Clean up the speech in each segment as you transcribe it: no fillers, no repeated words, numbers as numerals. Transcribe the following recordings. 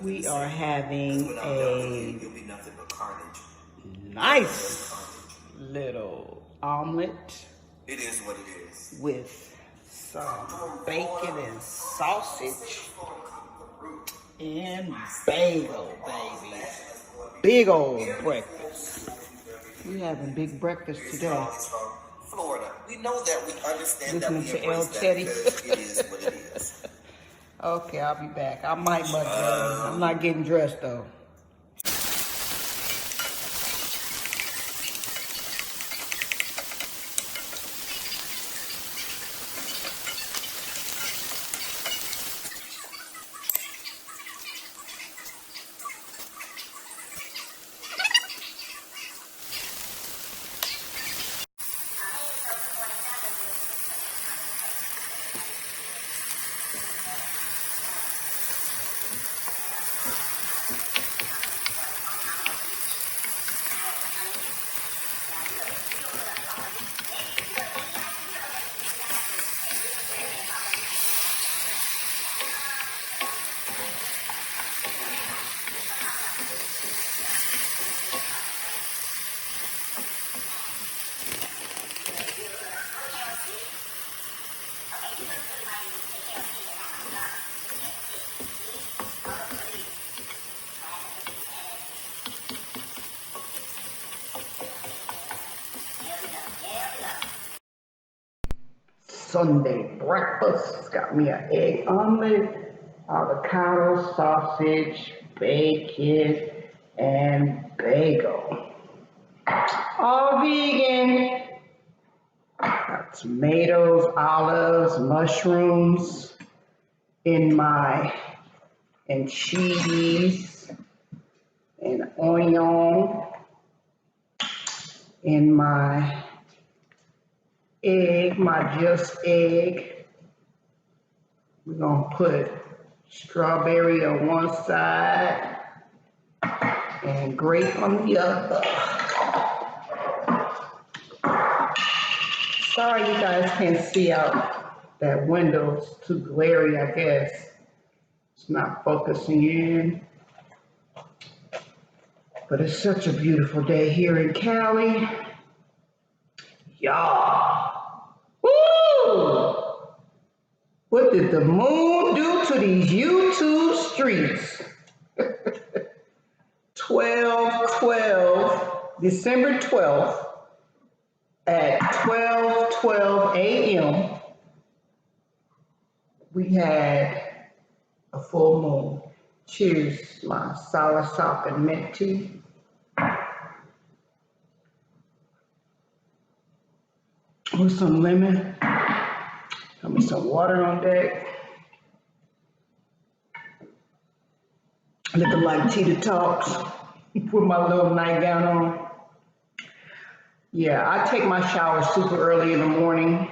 We are having a nice little omelet. It is what it is. With some bacon and sausage and bagel, baby. Big old breakfast. We having big breakfast today. Florida. We know that. We understand that. Listening to El Teddy. It is what it is. Okay, I'll be back. I might, but I'm not getting dressed though. Sunday breakfast. Got me an egg omelet, avocado, sausage, bacon, and bagel. All vegan. Got tomatoes, olives, mushrooms and cheese, and onion in my egg, my just egg. We're gonna put strawberry on one side and grape on the other. Sorry you guys can't see out that window. It's too glary, I guess. It's not focusing in. But it's such a beautiful day here in Cali. Y'all. Woo! What did the moon do to these YouTube streets? December 12th at 12:12 a.m. we had a full moon. Cheers, my soursop and mint tea. With some lemon. Got me some water on deck. Looking like Tita Talks with my little nightgown on. Yeah, I take my shower super early in the morning.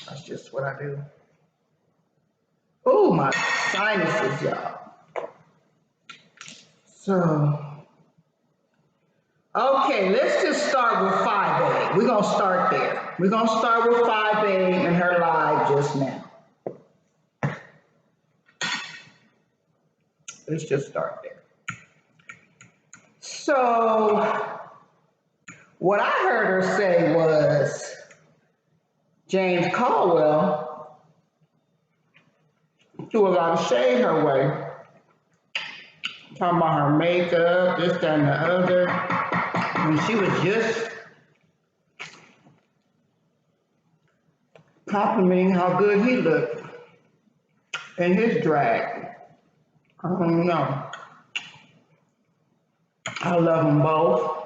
That's just what I do. Oh, my sinuses, y'all. So, okay, let's just start with Fyebabe. We're going to start there. We're going to start with Fyebabe and her live just now. Let's just start there. So, what I heard her say was James Caldwell threw a lot of shade her way. Talking about her makeup, this, that, and the other. And she was just complimenting how good he looked in his drag. I don't know. I love them both.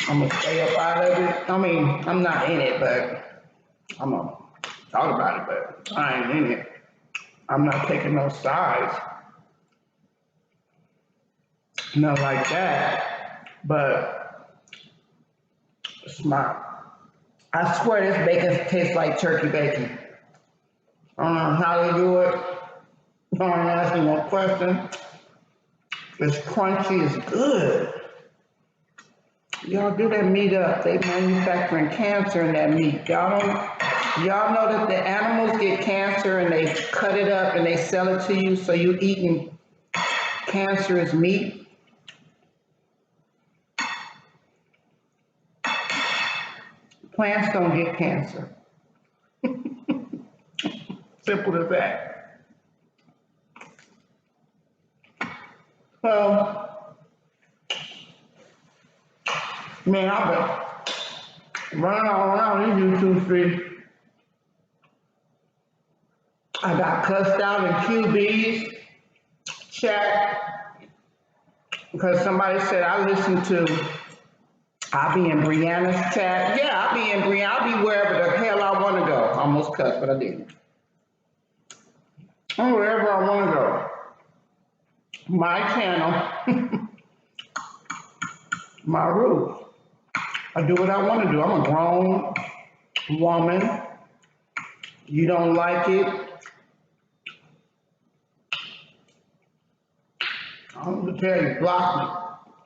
I'm gonna stay up out of it. I mean, I'm not in it, but I'm gonna talk about it, but I ain't in it. I'm not taking no sides. Not like that, but it's I swear this bacon tastes like turkey bacon. I don't know how they do it. Don't ask me no question. It's crunchy, it's good. Y'all do that meat up. They manufacturing cancer in that meat. Y'all don't Y'all know that the animals get cancer and they cut it up and they sell it to you, so you eating cancerous meat. Plants don't get cancer. Simple as that. So, man, I've been running all around these YouTube streets. I got cussed out in QB's chat because somebody said I listen to, I'll be in Brianna's chat. Yeah, I'll be in Brianna. I'll be wherever the hell I want to go. I almost cussed, but I didn't. I'm wherever I want to go. My channel, my rules. I do what I want to do. I'm a grown woman. You don't like it, I'm gonna tell you, block me.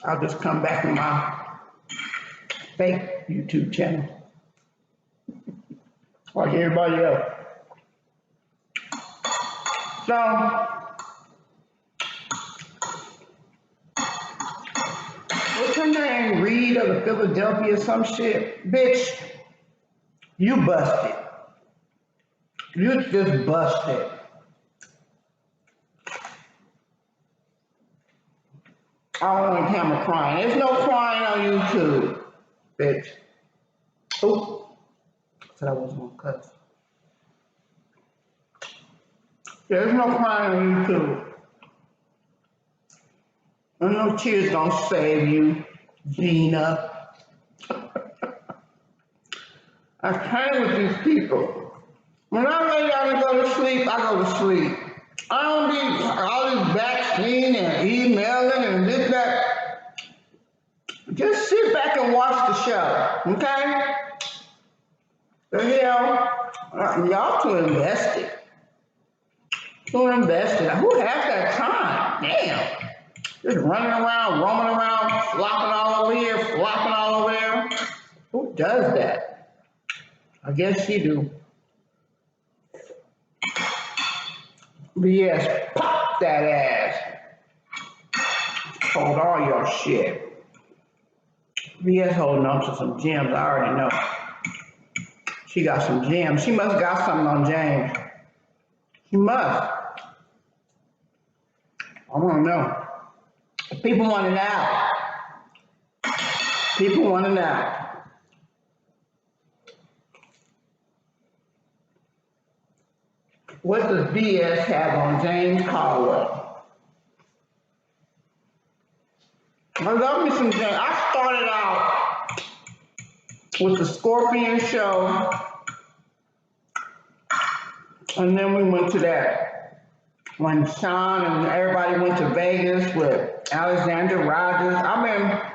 I'll just come back to my fake YouTube channel like everybody else. So, what's her name? Reed of the Philadelphia, some shit? Bitch, you busted. You just busted. I don't want camera crying. There's no crying on YouTube, bitch. Oop. Said I wasn't gonna cuss. There's no crying on YouTube. And no tears gonna save you, Gina. I hang with these people. When I lay down and go to sleep, I go to sleep. I don't need all this vaccine and emailing and this, that. Just sit back and watch the show, okay? The hell, y'all too invested. Too invested. Who has that time? Damn. Just running around, roaming around, flopping all over here, flopping all over there. Who does that? I guess she do. But yes, pop that ass. Hold all your shit. BS holding on to some gems, I already know. She got some gems. She must got something on James. She must. I wanna know. People want it out. People want it out. What does BS have on James Caldwell? I love me some James. I started out with the Scorpion show, and then we went to that when Sean and everybody went to Vegas with Alexander Rogers. I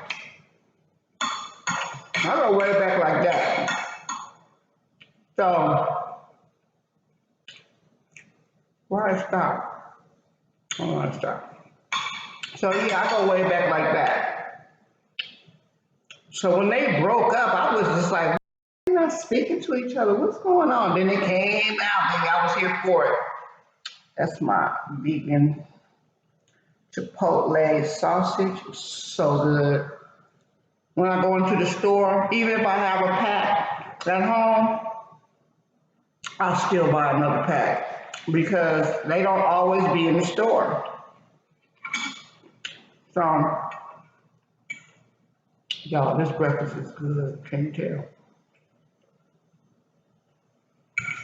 go way back like that. So, why I stop? I don't want to stop. So yeah, I go way back like that. So when they broke up, I was just like, we're not speaking to each other. What's going on? Then it came out, baby. I was here for it. That's my vegan Chipotle sausage. It's so good. When I go into the store, even if I have a pack at home, I'll still buy another pack because they don't always be in the store. So, y'all, this breakfast is good. Can you tell?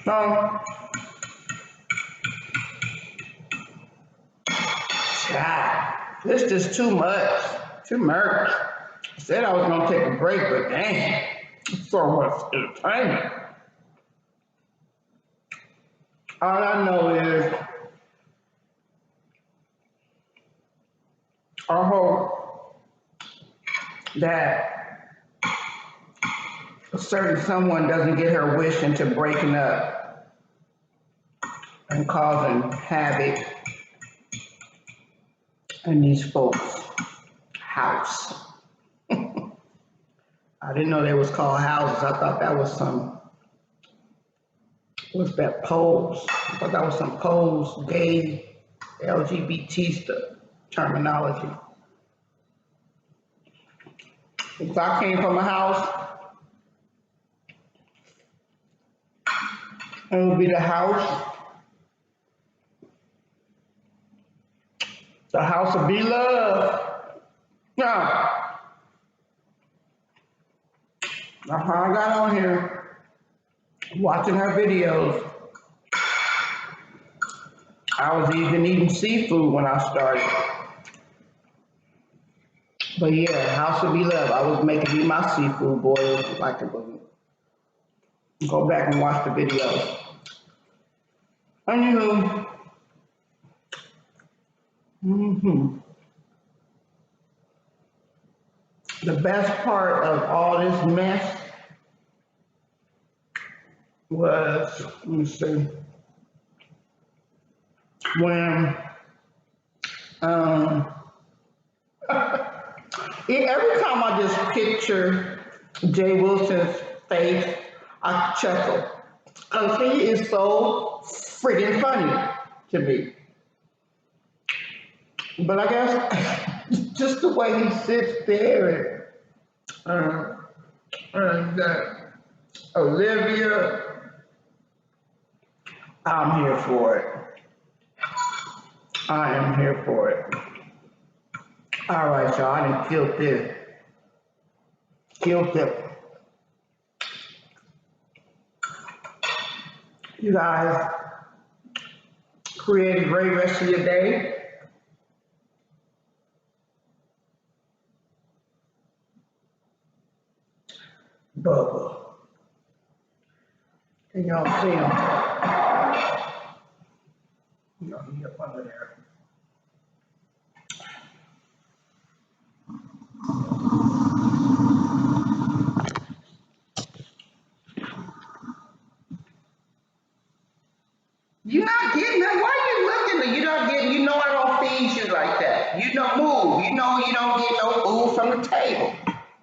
So, child, this is too much. Too much. I said I was gonna take a break, but dang, it's so much entertainment. All I know is I hope that a certain someone doesn't get her wish into breaking up and causing havoc in these folks' house. I didn't know they was called houses. I thought that was some What's that? Pose. I thought that was some pose, gay, LGBT stuff, terminology. If I came from a house, it would be the house of be love. Now, how I got on here, watching her videos. I was even eating seafood when I started. But yeah, house of be love. I was making me my seafood boils like it was. Go back and watch the videos. Anywho, the best part of all this mess was, let me see, when um, every time I just picture Jay Wilson's face, I chuckle. Because he is so friggin' funny to me. But I guess just the way he sits there and Olivia, I'm here for it. I am here for it. All right, y'all, I done killed this. Killed it. You guys create a great rest of your day. Bubba. Can y'all see him? You know, he up under there. You're not getting that. Why are you looking at me? You're not getting, you know I don't feed you like that. You don't move. You know you don't get no food from the table.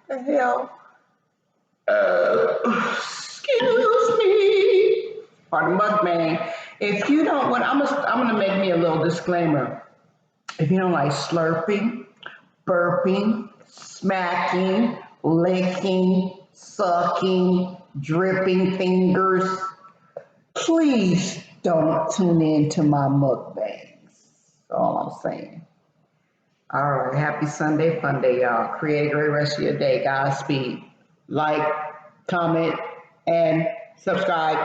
The hell? Excuse me. Pardon mukbang. If you don't want, I'm gonna make me a little disclaimer. If you don't like slurping, burping, smacking, licking, sucking, dripping fingers, please don't tune in to my mukbangs. That's all I'm saying. All right, happy Sunday, fun day, y'all. Create a great rest of your day. Godspeed. Like, comment, and subscribe.